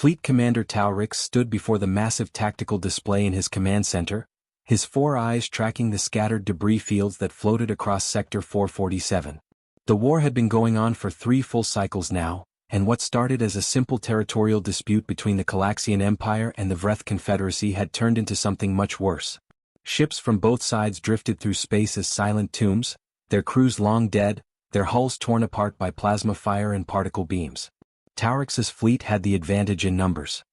Fleet Commander Taurix stood before the massive tactical display in his command center, his 4 eyes tracking the scattered debris fields that floated across Sector 447. The war had been going on for 3 full cycles now, and what started as a simple territorial dispute between the Calaxian Empire and the Vreth Confederacy had turned into something much worse. Ships from both sides drifted through space as silent tombs, their crews long dead, their hulls torn apart by plasma fire and particle beams. Taurix's fleet had the advantage in numbers.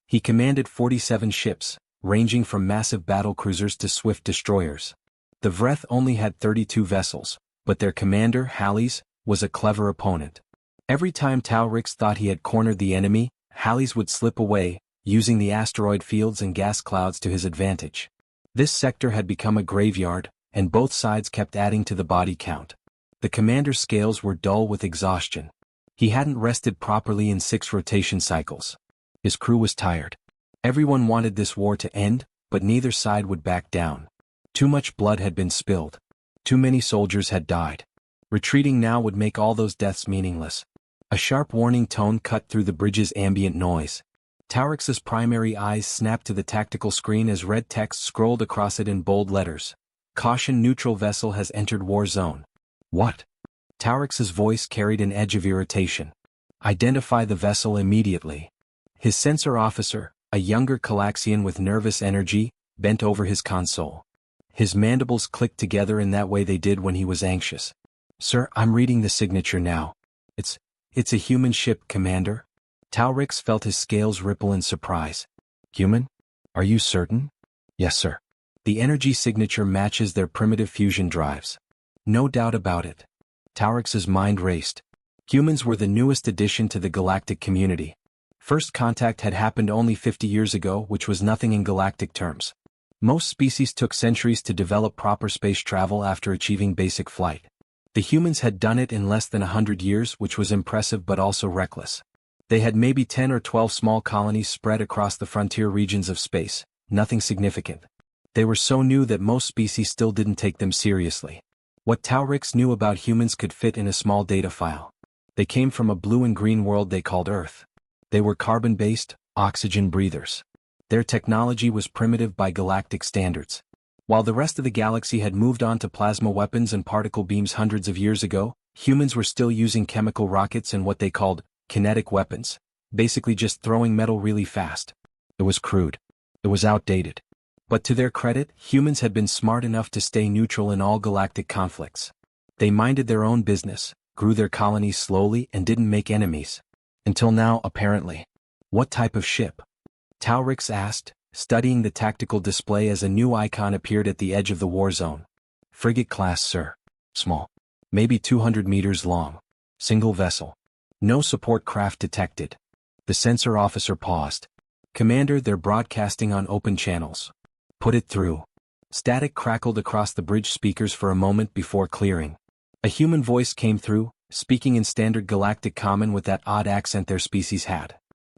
He commanded 47 ships, ranging from massive battle cruisers to swift destroyers. The Vreth only had 32 vessels, but their commander, Halley's, was a clever opponent. Every time Taurix thought he had cornered the enemy, Halley's would slip away, using the asteroid fields and gas clouds to his advantage. This sector had become a graveyard, and both sides kept adding to the body count. The commander's scales were dull with exhaustion. He hadn't rested properly in 6 rotation cycles. His crew was tired. Everyone wanted this war to end, but neither side would back down. Too much blood had been spilled. Too many soldiers had died. Retreating now would make all those deaths meaningless. A sharp warning tone cut through the bridge's ambient noise. Taurix's primary eyes snapped to the tactical screen as red text scrolled across it in bold letters. Caution, neutral vessel has entered war zone. What? Taurix's voice carried an edge of irritation. Identify the vessel immediately. His sensor officer, a younger Calaxian with nervous energy, bent over his console. His mandibles clicked together in that way they did when he was anxious. Sir, I'm reading the signature now. It's a human ship, Commander. Taurix felt his scales ripple in surprise. Human? Are you certain? Yes, sir. The energy signature matches their primitive fusion drives. No doubt about it. Taurix's mind raced. Humans were the newest addition to the galactic community. First contact had happened only 50 years ago, which was nothing in galactic terms. Most species took centuries to develop proper space travel after achieving basic flight. The humans had done it in less than 100 years, which was impressive but also reckless. They had maybe 10 or 12 small colonies spread across the frontier regions of space, nothing significant. They were so new that most species still didn't take them seriously. What Taurix knew about humans could fit in a small data file. They came from a blue and green world they called Earth. They were carbon-based, oxygen breathers. Their technology was primitive by galactic standards. While the rest of the galaxy had moved on to plasma weapons and particle beams hundreds of years ago, humans were still using chemical rockets and what they called kinetic weapons, basically just throwing metal really fast. It was crude. It was outdated. But to their credit, humans had been smart enough to stay neutral in all galactic conflicts. They minded their own business, grew their colonies slowly and didn't make enemies. Until now, apparently. What type of ship? Taurix asked, studying the tactical display as a new icon appeared at the edge of the war zone. Frigate class, sir. Small. Maybe 200 meters long. Single vessel. No support craft detected. The sensor officer paused. Commander, they're broadcasting on open channels. Put it through. Static crackled across the bridge speakers for a moment before clearing. A human voice came through, speaking in standard galactic common with that odd accent their species had.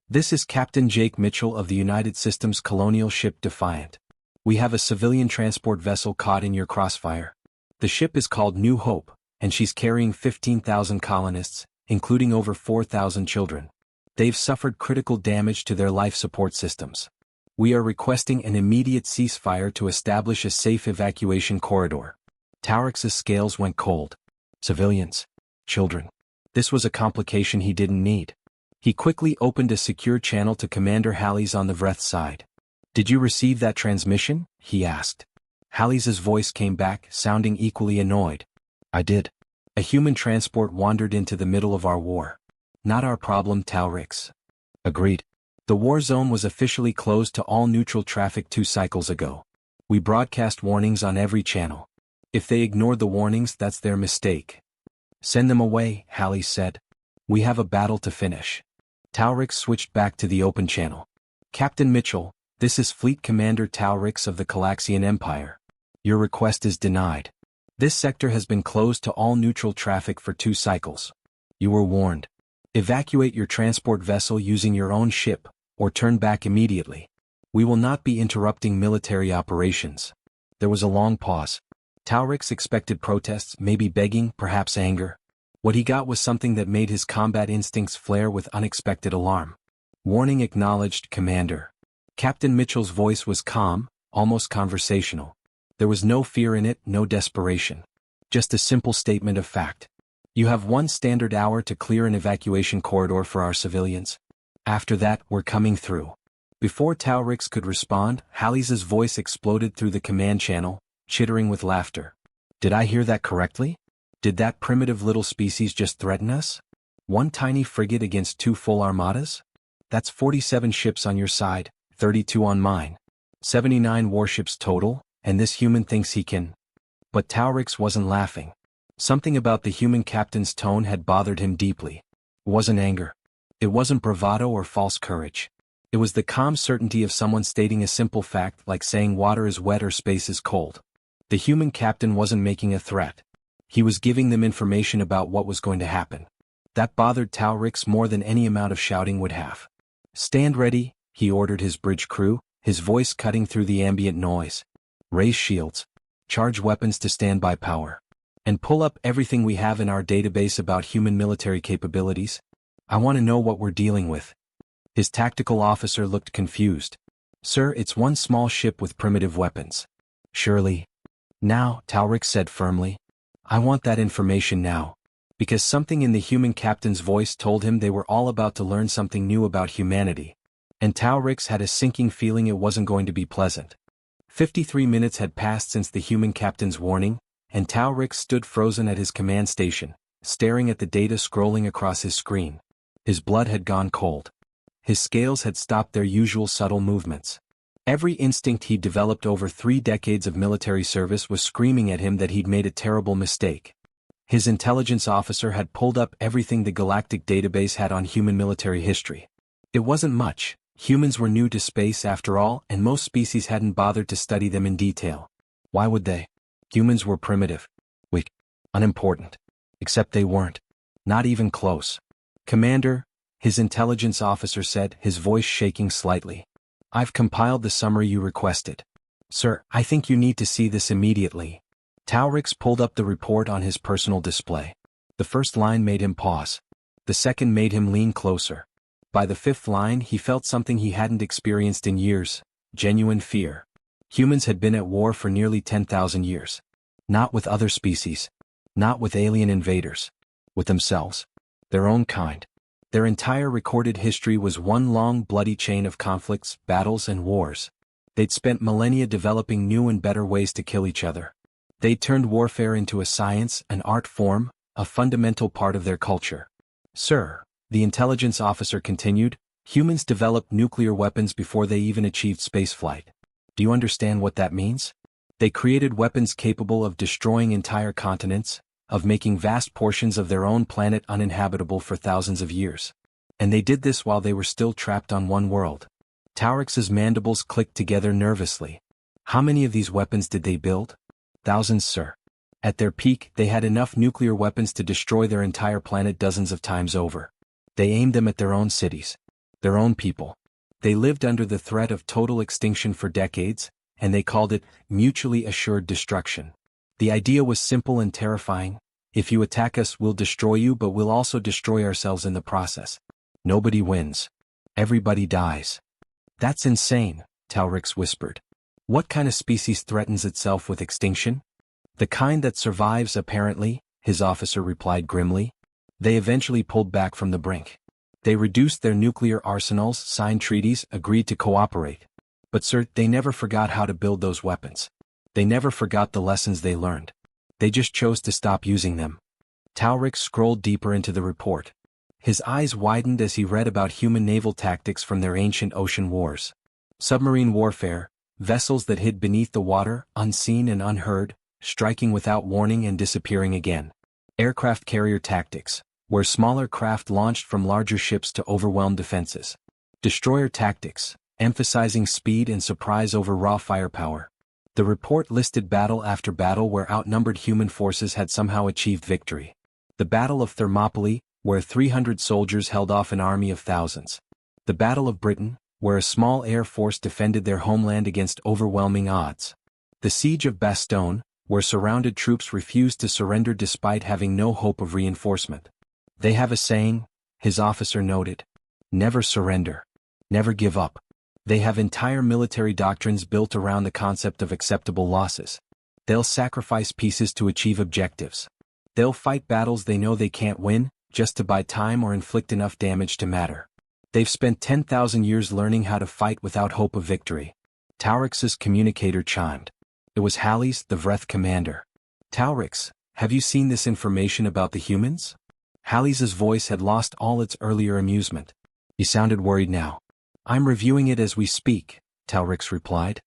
This is Captain Jake Mitchell of the United Systems colonial ship Defiant. We have a civilian transport vessel caught in your crossfire. The ship is called New Hope, and she's carrying 15,000 colonists, including over 4,000 children. They've suffered critical damage to their life support systems. We are requesting an immediate ceasefire to establish a safe evacuation corridor. Taurix's scales went cold. Civilians. Children. This was a complication he didn't need. He quickly opened a secure channel to Commander Halley's on the Vreth side. Did you receive that transmission? He asked. Halley's voice came back, sounding equally annoyed. I did. A human transport wandered into the middle of our war. Not our problem, Taurix. Agreed. The war zone was officially closed to all neutral traffic 2 cycles ago. We broadcast warnings on every channel. If they ignored the warnings, that's their mistake. Send them away, Halley said. We have a battle to finish. Taurix switched back to the open channel. Captain Mitchell, this is Fleet Commander Taurix of the Calaxian Empire. Your request is denied. This sector has been closed to all neutral traffic for 2 cycles. You were warned. Evacuate your transport vessel using your own ship, or turn back immediately. We will not be interrupting military operations. There was a long pause. Taurix expected protests, maybe begging, perhaps anger. What he got was something that made his combat instincts flare with unexpected alarm. Warning acknowledged, Commander. Captain Mitchell's voice was calm, almost conversational. There was no fear in it, no desperation. Just a simple statement of fact. You have 1 standard hour to clear an evacuation corridor for our civilians. After that, we're coming through. Before Taurix could respond, Hallie's voice exploded through the command channel, chittering with laughter. Did I hear that correctly? Did that primitive little species just threaten us? 1 tiny frigate against 2 full armadas? That's 47 ships on your side, 32 on mine. 79 warships total, and this human thinks he can. But Taurix wasn't laughing. Something about the human captain's tone had bothered him deeply. It wasn't anger. It wasn't bravado or false courage. It was the calm certainty of someone stating a simple fact, like saying water is wet or space is cold. The human captain wasn't making a threat. He was giving them information about what was going to happen. That bothered Taurix more than any amount of shouting would have. Stand ready, he ordered his bridge crew, his voice cutting through the ambient noise. Raise shields. Charge weapons to standby power. And pull up everything we have in our database about human military capabilities. I want to know what we're dealing with. His tactical officer looked confused. Sir, it's 1 small ship with primitive weapons. Surely. Now, Taurix said firmly. I want that information now. Because something in the human captain's voice told him they were all about to learn something new about humanity. And Taurix had a sinking feeling it wasn't going to be pleasant. 53 minutes had passed since the human captain's warning, and Taurix stood frozen at his command station, staring at the data scrolling across his screen. His blood had gone cold. His scales had stopped their usual subtle movements. Every instinct he'd developed over 3 decades of military service was screaming at him that he'd made a terrible mistake. His intelligence officer had pulled up everything the Galactic database had on human military history. It wasn't much. Humans were new to space after all, and most species hadn't bothered to study them in detail. Why would they? Humans were primitive. Weak. Unimportant. Except they weren't. Not even close. Commander, his intelligence officer said, his voice shaking slightly. I've compiled the summary you requested. Sir, I think you need to see this immediately. Taurix pulled up the report on his personal display. The first line made him pause. The second made him lean closer. By the 5th line he felt something he hadn't experienced in years, genuine fear. Humans had been at war for nearly 10,000 years. Not with other species. Not with alien invaders. With themselves. Their own kind. Their entire recorded history was 1 long bloody chain of conflicts, battles and wars. They'd spent millennia developing new and better ways to kill each other. They'd turned warfare into a science, an art form, a fundamental part of their culture. Sir, the intelligence officer continued, humans developed nuclear weapons before they even achieved spaceflight. Do you understand what that means? They created weapons capable of destroying entire continents, of making vast portions of their own planet uninhabitable for thousands of years. And they did this while they were still trapped on 1 world. Taurix's mandibles clicked together nervously. How many of these weapons did they build? Thousands, sir. At their peak, they had enough nuclear weapons to destroy their entire planet dozens of times over. They aimed them at their own cities. Their own people. They lived under the threat of total extinction for decades, and they called it mutually assured destruction. The idea was simple and terrifying. If you attack us, we'll destroy you, but we'll also destroy ourselves in the process. Nobody wins. Everybody dies. That's insane, Taurix whispered. What kind of species threatens itself with extinction? The kind that survives, apparently, his officer replied grimly. They eventually pulled back from the brink. They reduced their nuclear arsenals, signed treaties, agreed to cooperate. But sir, they never forgot how to build those weapons. They never forgot the lessons they learned. They just chose to stop using them. Taurix scrolled deeper into the report. His eyes widened as he read about human naval tactics from their ancient ocean wars. Submarine warfare, vessels that hid beneath the water, unseen and unheard, striking without warning and disappearing again. Aircraft carrier tactics, where smaller craft launched from larger ships to overwhelm defenses. Destroyer tactics, emphasizing speed and surprise over raw firepower. The report listed battle after battle where outnumbered human forces had somehow achieved victory. The Battle of Thermopylae, where 300 soldiers held off an army of thousands. The Battle of Britain, where a small air force defended their homeland against overwhelming odds. The Siege of Bastogne, where surrounded troops refused to surrender despite having no hope of reinforcement. They have a saying, his officer noted. Never surrender. Never give up. They have entire military doctrines built around the concept of acceptable losses. They'll sacrifice pieces to achieve objectives. They'll fight battles they know they can't win, just to buy time or inflict enough damage to matter. They've spent 10,000 years learning how to fight without hope of victory. Taurix's communicator chimed. It was Halley's, the Vreth commander. Taurix, have you seen this information about the humans? Halley's voice had lost all its earlier amusement. He sounded worried now. I'm reviewing it as we speak, Taurix replied.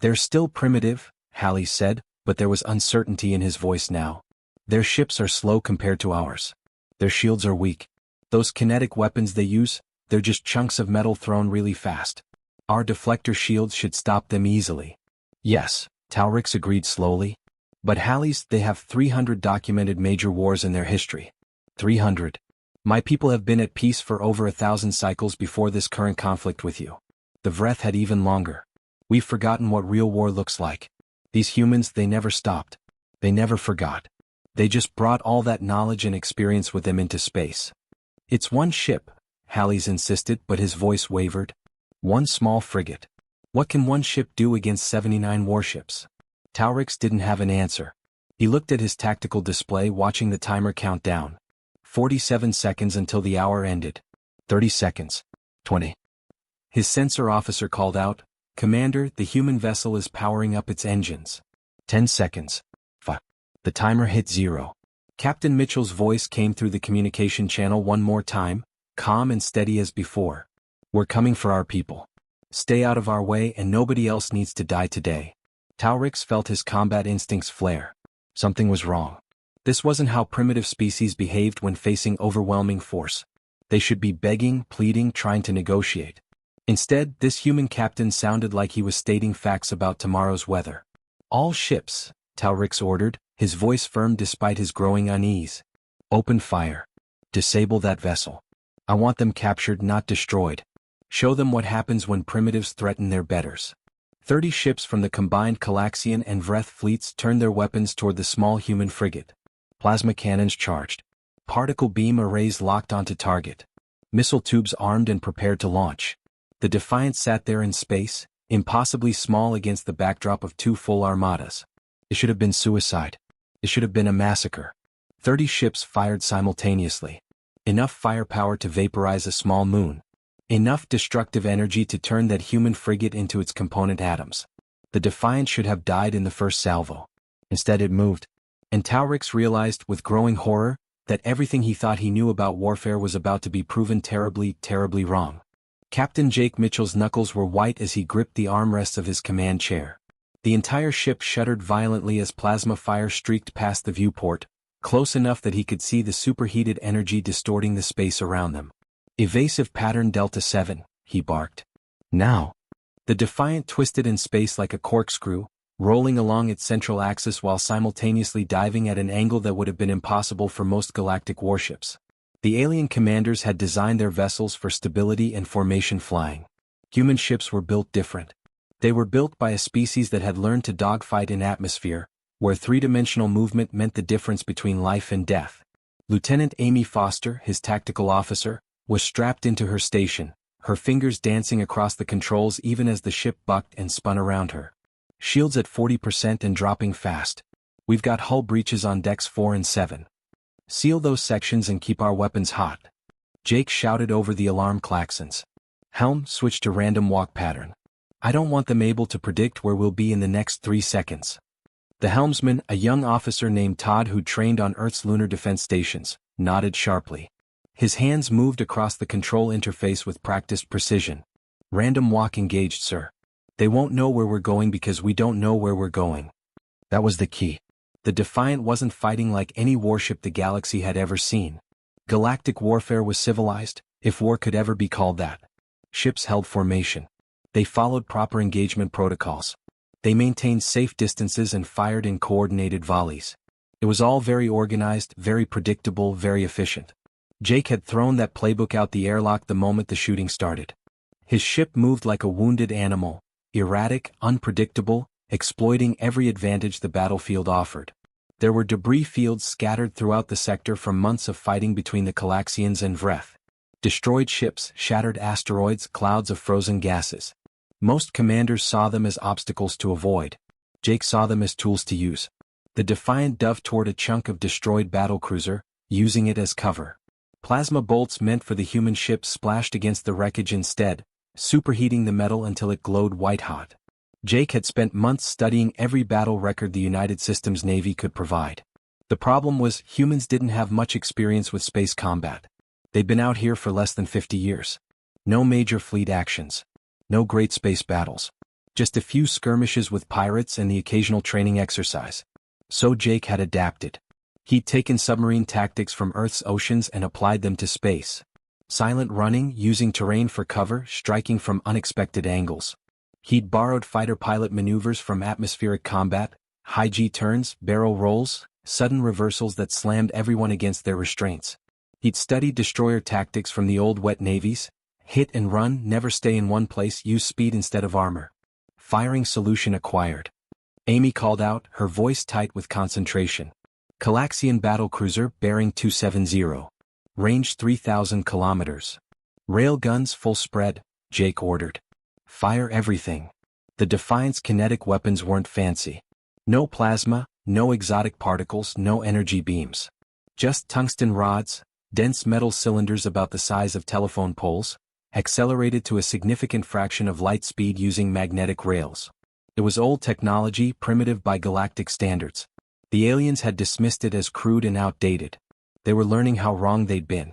They're still primitive, Halley said, but there was uncertainty in his voice now. Their ships are slow compared to ours. Their shields are weak. Those kinetic weapons they use, they're just chunks of metal thrown really fast. Our deflector shields should stop them easily. Yes, Taurix agreed slowly. But Halley's, they have 300 documented major wars in their history. 300. My people have been at peace for over 1,000 cycles before this current conflict with you. The Vreth had even longer. We've forgotten what real war looks like. These humans, they never stopped. They never forgot. They just brought all that knowledge and experience with them into space. It's one ship, Halley's insisted, but his voice wavered. One small frigate. What can one ship do against 79 warships? Taurix didn't have an answer. He looked at his tactical display, watching the timer count down. 47 seconds until the hour ended. 30 seconds. 20. His sensor officer called out, Commander, the human vessel is powering up its engines. 10 seconds. 5. The timer hit 0. Captain Mitchell's voice came through the communication channel one more time, calm and steady as before. We're coming for our people. Stay out of our way and nobody else needs to die today. Taurix felt his combat instincts flare. Something was wrong. This wasn't how primitive species behaved when facing overwhelming force. They should be begging, pleading, trying to negotiate. Instead, this human captain sounded like he was stating facts about tomorrow's weather. All ships, Taurix ordered, his voice firm despite his growing unease. Open fire. Disable that vessel. I want them captured, not destroyed. Show them what happens when primitives threaten their betters. 30 ships from the combined Calaxian and Vreth fleets turned their weapons toward the small human frigate. Plasma cannons charged. Particle beam arrays locked onto target. Missile tubes armed and prepared to launch. The Defiant sat there in space, impossibly small against the backdrop of two full armadas. It should have been suicide. It should have been a massacre. 30 ships fired simultaneously. Enough firepower to vaporize a small moon. Enough destructive energy to turn that human frigate into its component atoms. The Defiant should have died in the first salvo. Instead it moved. And Taurix realized with growing horror that everything he thought he knew about warfare was about to be proven terribly, terribly wrong. Captain Jake Mitchell's knuckles were white as he gripped the armrests of his command chair. The entire ship shuddered violently as plasma fire streaked past the viewport, close enough that he could see the superheated energy distorting the space around them. Evasive pattern Delta 7, he barked. Now. The Defiant twisted in space like a corkscrew, rolling along its central axis while simultaneously diving at an angle that would have been impossible for most galactic warships. The alien commanders had designed their vessels for stability and formation flying. Human ships were built different. They were built by a species that had learned to dogfight in atmosphere, where three-dimensional movement meant the difference between life and death. Lieutenant Amy Foster, his tactical officer, was strapped into her station, her fingers dancing across the controls even as the ship bucked and spun around her. Shields at 40% and dropping fast. We've got hull breaches on decks 4 and 7. Seal those sections and keep our weapons hot. Jake shouted over the alarm klaxons. Helm, switch to random walk pattern. I don't want them able to predict where we'll be in the next 3 seconds. The helmsman, a young officer named Todd who trained on Earth's lunar defense stations, nodded sharply. His hands moved across the control interface with practiced precision. Random walk engaged, sir. They won't know where we're going because we don't know where we're going. That was the key. The Defiant wasn't fighting like any warship the galaxy had ever seen. Galactic warfare was civilized, if war could ever be called that. Ships held formation. They followed proper engagement protocols. They maintained safe distances and fired in coordinated volleys. It was all very organized, very predictable, very efficient. Jake had thrown that playbook out the airlock the moment the shooting started. His ship moved like a wounded animal, erratic, unpredictable, exploiting every advantage the battlefield offered. There were debris fields scattered throughout the sector from months of fighting between the Calaxians and Vreth. Destroyed ships, shattered asteroids, clouds of frozen gases. Most commanders saw them as obstacles to avoid. Jake saw them as tools to use. The Defiant dove toward a chunk of destroyed battlecruiser, using it as cover. Plasma bolts meant for the human ship splashed against the wreckage instead, superheating the metal until it glowed white-hot. Jake had spent months studying every battle record the United Systems Navy could provide. The problem was humans didn't have much experience with space combat. They'd been out here for less than 50 years. No major fleet actions. No great space battles. Just a few skirmishes with pirates and the occasional training exercise. So Jake had adapted. He'd taken submarine tactics from Earth's oceans and applied them to space. Silent running, using terrain for cover, striking from unexpected angles. He'd borrowed fighter pilot maneuvers from atmospheric combat, high G turns, barrel rolls, sudden reversals that slammed everyone against their restraints. He'd studied destroyer tactics from the old wet navies: hit and run, never stay in one place, use speed instead of armor. Firing solution acquired. Amy called out, her voice tight with concentration. Calaxian battlecruiser, bearing 270. Range 3,000 kilometers. Rail guns full spread, Jake ordered. Fire everything. The Defiant's kinetic weapons weren't fancy. No plasma, no exotic particles, no energy beams. Just tungsten rods, dense metal cylinders about the size of telephone poles, accelerated to a significant fraction of light speed using magnetic rails. It was old technology, primitive by galactic standards. The aliens had dismissed it as crude and outdated. They were learning how wrong they'd been.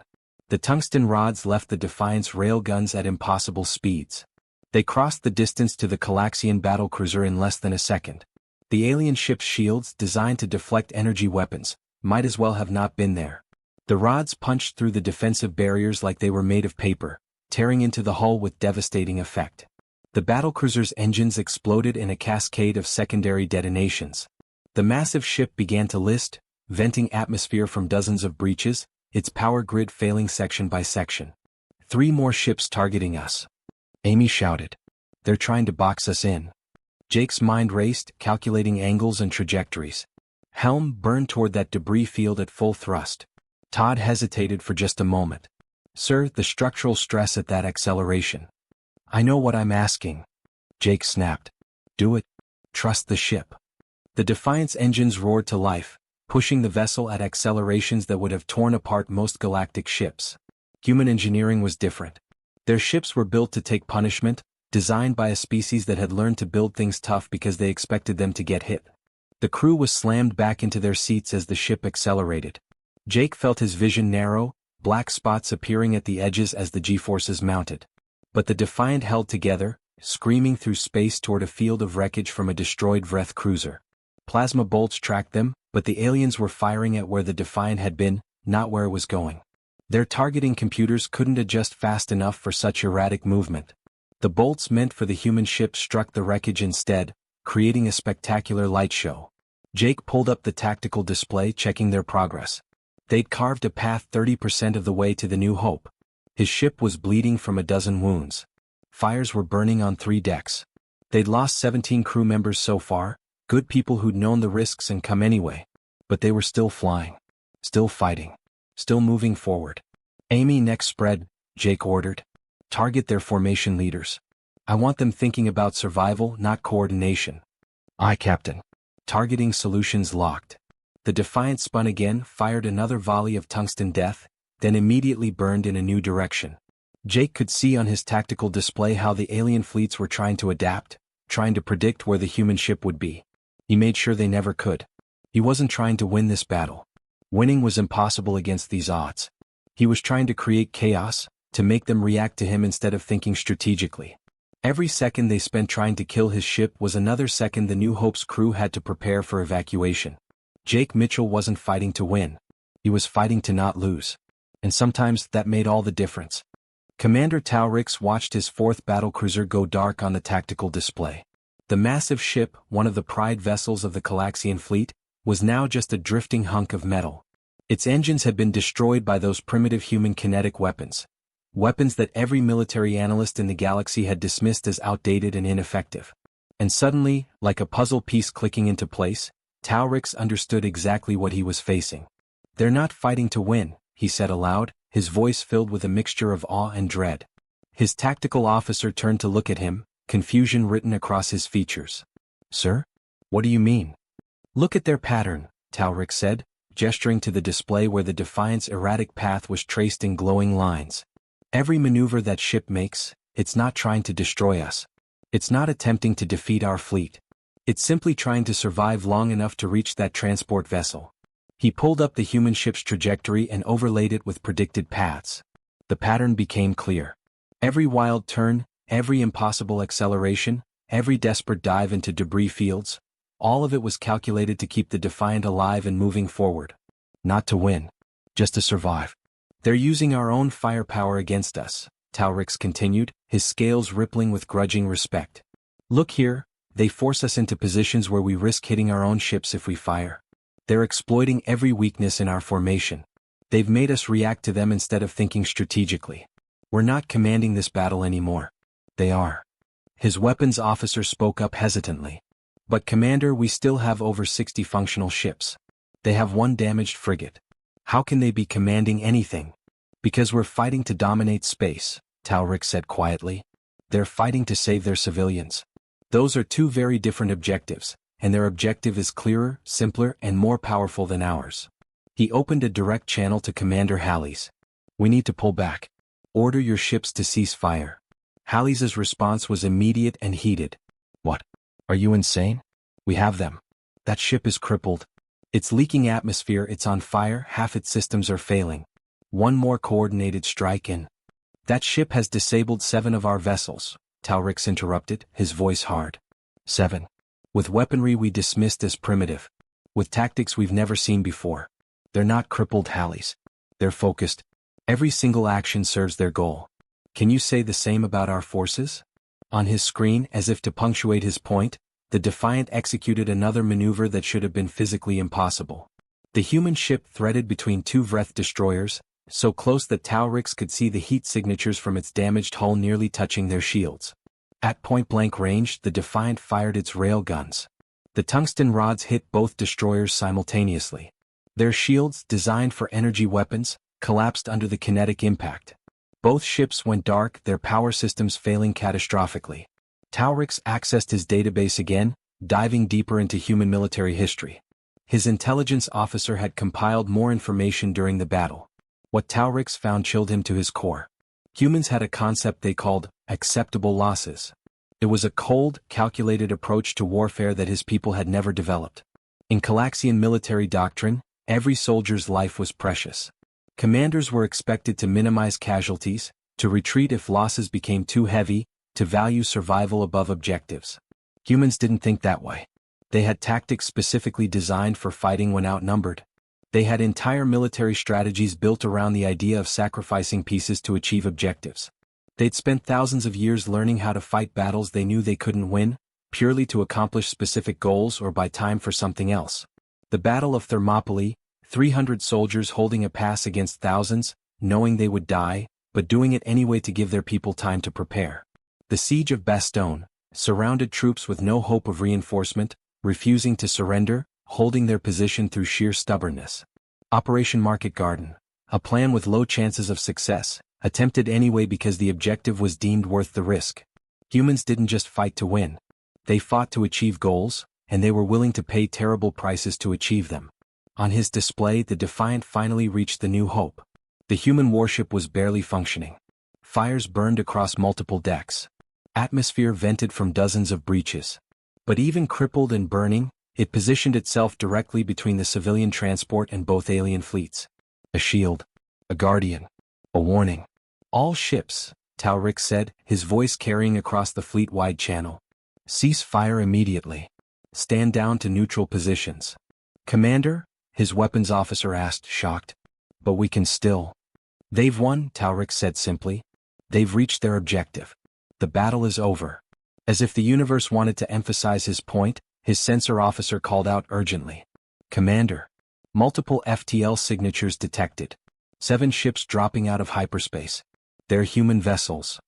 The tungsten rods left the Defiant's railguns at impossible speeds. They crossed the distance to the Calaxian battlecruiser in less than a second. The alien ship's shields, designed to deflect energy weapons, might as well have not been there. The rods punched through the defensive barriers like they were made of paper, tearing into the hull with devastating effect. The battlecruiser's engines exploded in a cascade of secondary detonations. The massive ship began to list, venting atmosphere from dozens of breaches, its power grid failing section by section. 3 more ships targeting us. Amy shouted. They're trying to box us in. Jake's mind raced, calculating angles and trajectories. Helm burned toward that debris field at full thrust. Todd hesitated for just a moment. Sir, the structural stress at that acceleration. I know what I'm asking. Jake snapped. Do it. Trust the ship. The Defiant's engines roared to life, pushing the vessel at accelerations that would have torn apart most galactic ships. Human engineering was different. Their ships were built to take punishment, designed by a species that had learned to build things tough because they expected them to get hit. The crew was slammed back into their seats as the ship accelerated. Jake felt his vision narrow, black spots appearing at the edges as the G-forces mounted. But the Defiant held together, screaming through space toward a field of wreckage from a destroyed Vreth cruiser. Plasma bolts tracked them, but the aliens were firing at where the Defiant had been, not where it was going. Their targeting computers couldn't adjust fast enough for such erratic movement. The bolts meant for the human ship struck the wreckage instead, creating a spectacular light show. Jake pulled up the tactical display, checking their progress. They'd carved a path 30% of the way to the New Hope. His ship was bleeding from a dozen wounds. Fires were burning on 3 decks. They'd lost 17 crew members so far, good people who'd known the risks and come anyway. But they were still flying. Still fighting. Still moving forward. Amy, next spread, Jake ordered. Target their formation leaders. I want them thinking about survival, not coordination. Aye, Captain. Targeting solutions locked. The Defiant spun again, fired another volley of tungsten death, then immediately burned in a new direction. Jake could see on his tactical display how the alien fleets were trying to adapt, trying to predict where the human ship would be. He made sure they never could. He wasn't trying to win this battle. Winning was impossible against these odds. He was trying to create chaos, to make them react to him instead of thinking strategically. Every second they spent trying to kill his ship was another second the New Hope's crew had to prepare for evacuation. Jake Mitchell wasn't fighting to win. He was fighting to not lose. And sometimes that made all the difference. Commander Taurix watched his 4th battlecruiser go dark on the tactical display. The massive ship, one of the pride vessels of the Calaxian fleet, was now just a drifting hunk of metal. Its engines had been destroyed by those primitive human kinetic weapons. Weapons that every military analyst in the galaxy had dismissed as outdated and ineffective. And suddenly, like a puzzle piece clicking into place, Taurix understood exactly what he was facing. They're not fighting to win, he said aloud, his voice filled with a mixture of awe and dread. His tactical officer turned to look at him, confusion written across his features. "Sir? What do you mean?" "Look at their pattern," Talric said, gesturing to the display where the Defiant's erratic path was traced in glowing lines. "Every maneuver that ship makes, it's not trying to destroy us. It's not attempting to defeat our fleet. It's simply trying to survive long enough to reach that transport vessel." He pulled up the human ship's trajectory and overlaid it with predicted paths. The pattern became clear. Every wild turn, every impossible acceleration, every desperate dive into debris fields, all of it was calculated to keep the Defiant alive and moving forward. Not to win, just to survive. "They're using our own firepower against us," Talrix continued, his scales rippling with grudging respect. "Look here, they force us into positions where we risk hitting our own ships if we fire. They're exploiting every weakness in our formation. They've made us react to them instead of thinking strategically. We're not commanding this battle anymore. They are." His weapons officer spoke up hesitantly. "But Commander, we still have over 60 functional ships. They have one damaged frigate. How can they be commanding anything?" "Because we're fighting to dominate space," Talric said quietly. "They're fighting to save their civilians. Those are two very different objectives, and their objective is clearer, simpler, and more powerful than ours." He opened a direct channel to Commander Halley's. "We need to pull back. Order your ships to cease fire." Halley's response was immediate and heated. "What? Are you insane? We have them. That ship is crippled. It's leaking atmosphere, it's on fire, half its systems are failing. One more coordinated strike and—" "That ship has disabled 7 of our vessels," Talrix interrupted, his voice hard. 7. With weaponry we dismissed as primitive. With tactics we've never seen before. They're not crippled, Halley's. They're focused. Every single action serves their goal. Can you say the same about our forces?" On his screen, as if to punctuate his point, the Defiant executed another maneuver that should have been physically impossible. The human ship threaded between 2 Vreth destroyers, so close that Talrix could see the heat signatures from its damaged hull nearly touching their shields. At point-blank range, the Defiant fired its rail guns. The tungsten rods hit both destroyers simultaneously. Their shields, designed for energy weapons, collapsed under the kinetic impact. Both ships went dark, their power systems failing catastrophically. Talrix accessed his database again, diving deeper into human military history. His intelligence officer had compiled more information during the battle. What Talrix found chilled him to his core. Humans had a concept they called acceptable losses. It was a cold, calculated approach to warfare that his people had never developed. In Calaxian military doctrine, every soldier's life was precious. Commanders were expected to minimize casualties, to retreat if losses became too heavy, to value survival above objectives. Humans didn't think that way. They had tactics specifically designed for fighting when outnumbered. They had entire military strategies built around the idea of sacrificing pieces to achieve objectives. They'd spent thousands of years learning how to fight battles they knew they couldn't win, purely to accomplish specific goals or buy time for something else. The Battle of Thermopylae, 300 soldiers holding a pass against thousands, knowing they would die, but doing it anyway to give their people time to prepare. The Siege of Bastogne, surrounded troops with no hope of reinforcement, refusing to surrender, holding their position through sheer stubbornness. Operation Market Garden, a plan with low chances of success, attempted anyway because the objective was deemed worth the risk. Humans didn't just fight to win. They fought to achieve goals, and they were willing to pay terrible prices to achieve them. On his display, the Defiant finally reached the New Hope. The human warship was barely functioning. Fires burned across multiple decks. Atmosphere vented from dozens of breaches. But even crippled and burning, it positioned itself directly between the civilian transport and both alien fleets. A shield. A guardian. A warning. "All ships," Talrix said, his voice carrying across the fleet-wide channel. "Cease fire immediately. Stand down to neutral positions." "Commander?" his weapons officer asked, shocked. "But we can still—" "They've won," Talrix said simply. "They've reached their objective. The battle is over." As if the universe wanted to emphasize his point, his sensor officer called out urgently. "Commander." Multiple FTL signatures detected. 7 ships dropping out of hyperspace. They're human vessels.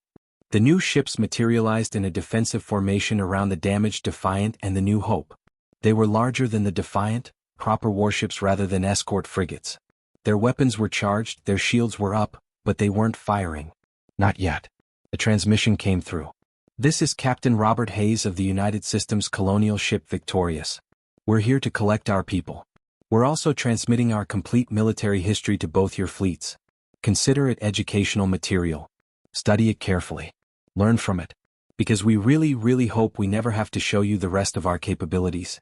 The new ships materialized in a defensive formation around the damaged Defiant and the New Hope. They were larger than the Defiant, proper warships rather than escort frigates. Their weapons were charged, their shields were up, but they weren't firing. Not yet. A transmission came through. This is Captain Robert Hayes of the United Systems colonial ship Victorious. We're here to collect our people. We're also transmitting our complete military history to both your fleets. Consider it educational material. Study it carefully. Learn from it. Because we really hope we never have to show you the rest of our capabilities.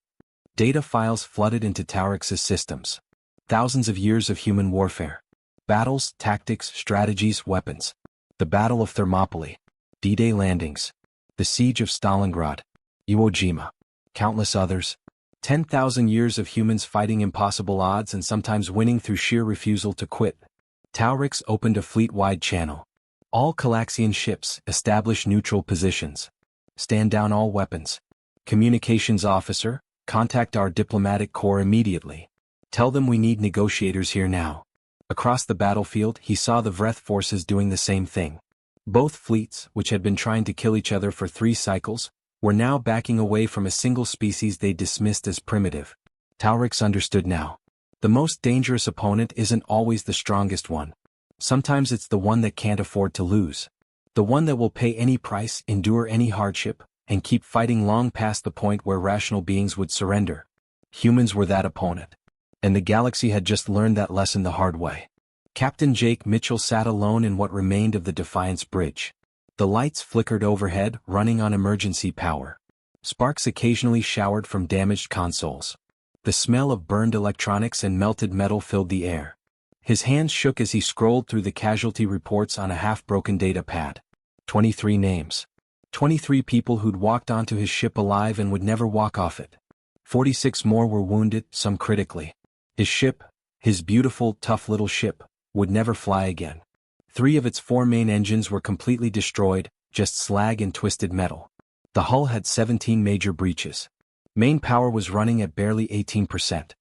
Data files flooded into Taurix's systems. Thousands of years of human warfare. Battles, tactics, strategies, weapons. The Battle of Thermopylae. D-Day landings. The Siege of Stalingrad. Iwo Jima. Countless others. 10,000 years of humans fighting impossible odds and sometimes winning through sheer refusal to quit. Taurix opened a fleet-wide channel. All Calaxian ships, establish neutral positions. Stand down all weapons. Communications officer, contact our diplomatic corps immediately. Tell them we need negotiators here now. Across the battlefield, he saw the Vreth forces doing the same thing. Both fleets, which had been trying to kill each other for 3 cycles, were now backing away from a single species they dismissed as primitive. Taurix understood now. The most dangerous opponent isn't always the strongest one. Sometimes it's the one that can't afford to lose. The one that will pay any price, endure any hardship, and keep fighting long past the point where rational beings would surrender. Humans were that opponent. And the galaxy had just learned that lesson the hard way. Captain Jake Mitchell sat alone in what remained of the Defiance bridge. The lights flickered overhead, running on emergency power. Sparks occasionally showered from damaged consoles. The smell of burned electronics and melted metal filled the air. His hands shook as he scrolled through the casualty reports on a half-broken data pad. 23 names. 23 people who'd walked onto his ship alive and would never walk off it. 46 more were wounded, some critically. His ship, his beautiful, tough little ship, would never fly again. 3 of its 4 main engines were completely destroyed, just slag and twisted metal. The hull had 17 major breaches. Main power was running at barely 18%.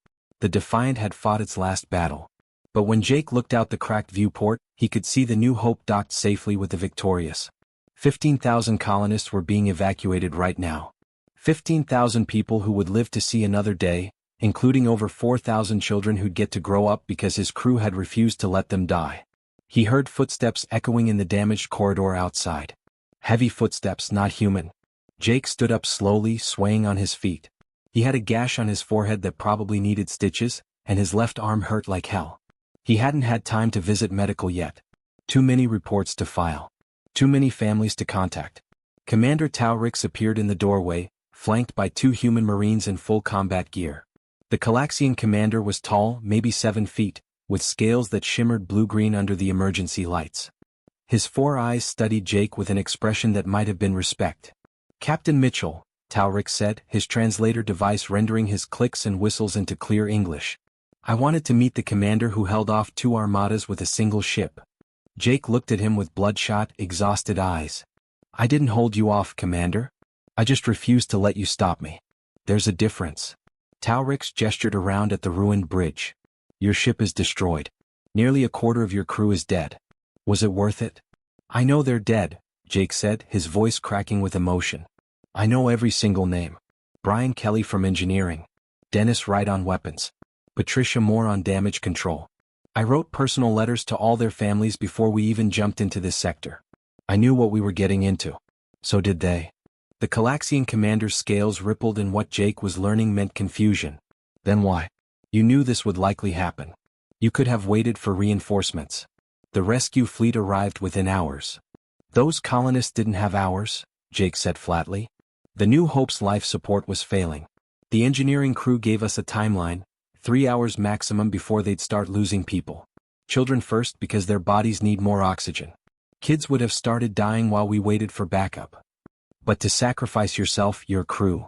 The Defiant had fought its last battle. But when Jake looked out the cracked viewport, he could see the New Hope docked safely with the Victorious. 15,000 colonists were being evacuated right now. 15,000 people who would live to see another day, including over 4,000 children who'd get to grow up because his crew had refused to let them die. He heard footsteps echoing in the damaged corridor outside. Heavy footsteps, not human. Jake stood up slowly, swaying on his feet. He had a gash on his forehead that probably needed stitches, and his left arm hurt like hell. He hadn't had time to visit medical yet. Too many reports to file. Too many families to contact. Commander Taurix appeared in the doorway, flanked by 2 human marines in full combat gear. The Calaxian commander was tall, maybe 7 feet, with scales that shimmered blue-green under the emergency lights. His 4 eyes studied Jake with an expression that might have been respect. Captain Mitchell, Taurix said, his translator device rendering his clicks and whistles into clear English. I wanted to meet the commander who held off 2 armadas with a single ship. Jake looked at him with bloodshot, exhausted eyes. I didn't hold you off, Commander. I just refused to let you stop me. There's a difference. Taurix gestured around at the ruined bridge. Your ship is destroyed. Nearly a quarter of your crew is dead. Was it worth it? I know they're dead, Jake said, his voice cracking with emotion. I know every single name. Brian Kelly from engineering. Dennis Wright on weapons. Patricia Moore on damage control. I wrote personal letters to all their families before we even jumped into this sector. I knew what we were getting into. So did they. The Calaxian commander's scales rippled and what Jake was learning meant confusion. Then why? You knew this would likely happen. You could have waited for reinforcements. The rescue fleet arrived within hours. Those colonists didn't have hours, Jake said flatly. The New Hope's life support was failing. The engineering crew gave us a timeline, 3 hours maximum before they'd start losing people. Children first because their bodies need more oxygen. Kids would have started dying while we waited for backup. But to sacrifice yourself, your crew.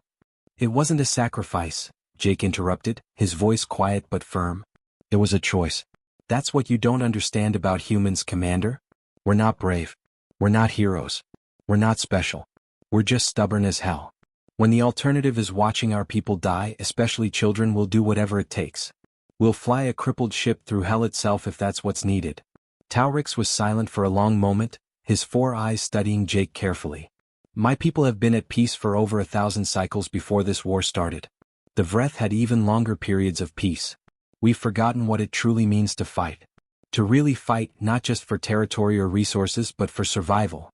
It wasn't a sacrifice, Jake interrupted, his voice quiet but firm. It was a choice. That's what you don't understand about humans, Commander. We're not brave. We're not heroes. We're not special. We're just stubborn as hell. When the alternative is watching our people die, especially children, we'll do whatever it takes. We'll fly a crippled ship through hell itself if that's what's needed. Taurix was silent for a long moment, his 4 eyes studying Jake carefully. My people have been at peace for over 1,000 cycles before this war started. The Vreth had even longer periods of peace. We've forgotten what it truly means to fight. To really fight, not just for territory or resources but for survival.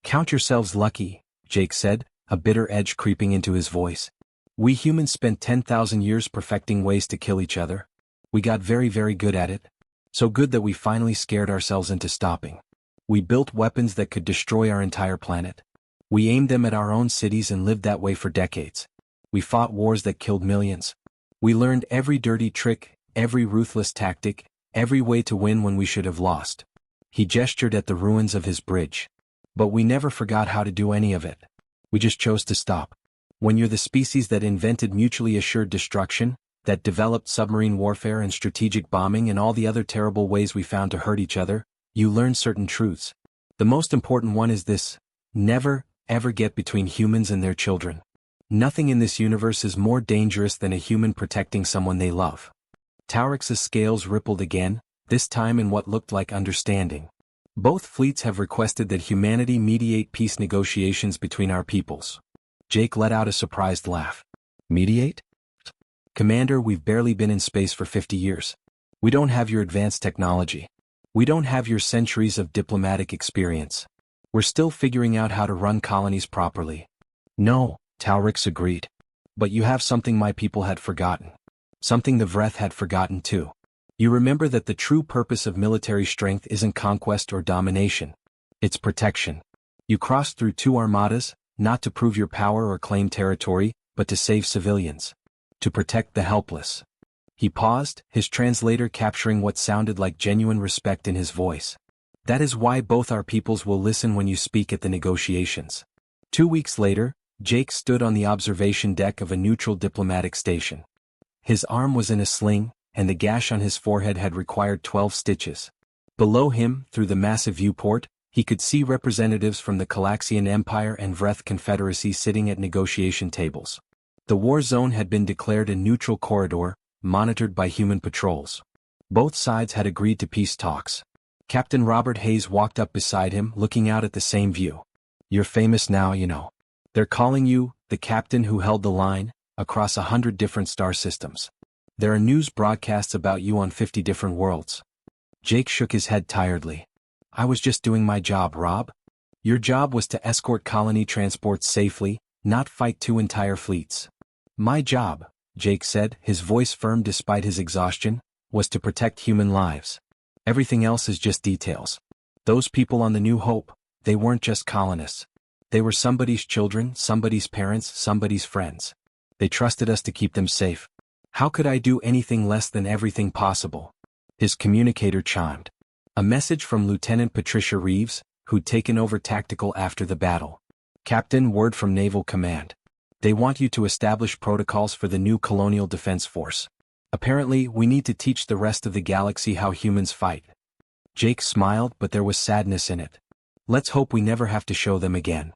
Count yourselves lucky, Jake said, a bitter edge creeping into his voice. We humans spent 10,000 years perfecting ways to kill each other. We got very, very good at it. So good that we finally scared ourselves into stopping. We built weapons that could destroy our entire planet. We aimed them at our own cities and lived that way for decades. We fought wars that killed millions. We learned every dirty trick, every ruthless tactic, every way to win when we should have lost. He gestured at the ruins of his bridge. But we never forgot how to do any of it. We just chose to stop. When you're the species that invented mutually assured destruction, that developed submarine warfare and strategic bombing and all the other terrible ways we found to hurt each other, you learn certain truths. The most important one is this: never, ever get between humans and their children. Nothing in this universe is more dangerous than a human protecting someone they love. Taurix's scales rippled again, this time in what looked like understanding. Both fleets have requested that humanity mediate peace negotiations between our peoples. Jake let out a surprised laugh. Mediate? Commander, we've barely been in space for 50 years. We don't have your advanced technology. We don't have your centuries of diplomatic experience. We're still figuring out how to run colonies properly. No, Taurix agreed. But you have something my people had forgotten. Something the Vreth had forgotten too. You remember that the true purpose of military strength isn't conquest or domination. It's protection. You crossed through 2 armadas, not to prove your power or claim territory, but to save civilians. To protect the helpless. He paused, his translator capturing what sounded like genuine respect in his voice. That is why both our peoples will listen when you speak at the negotiations. 2 weeks later, Jake stood on the observation deck of a neutral diplomatic station. His arm was in a sling, and the gash on his forehead had required 12 stitches. Below him, through the massive viewport, he could see representatives from the Calaxian Empire and Vreth Confederacy sitting at negotiation tables. The war zone had been declared a neutral corridor, monitored by human patrols. Both sides had agreed to peace talks. Captain Robert Hayes walked up beside him, looking out at the same view. You're famous now, you know. They're calling you the captain who held the line, across 100 different star systems. There are news broadcasts about you on 50 different worlds. Jake shook his head tiredly. I was just doing my job, Rob. Your job was to escort colony transports safely, not fight 2 entire fleets. My job, Jake said, his voice firm despite his exhaustion, was to protect human lives. Everything else is just details. Those people on the New Hope, they weren't just colonists. They were somebody's children, somebody's parents, somebody's friends. They trusted us to keep them safe. How could I do anything less than everything possible? His communicator chimed. A message from Lieutenant Patricia Reeves, who'd taken over tactical after the battle. Captain, word from Naval Command. They want you to establish protocols for the new Colonial Defense Force. Apparently, we need to teach the rest of the galaxy how humans fight. Jake smiled, but there was sadness in it. Let's hope we never have to show them again.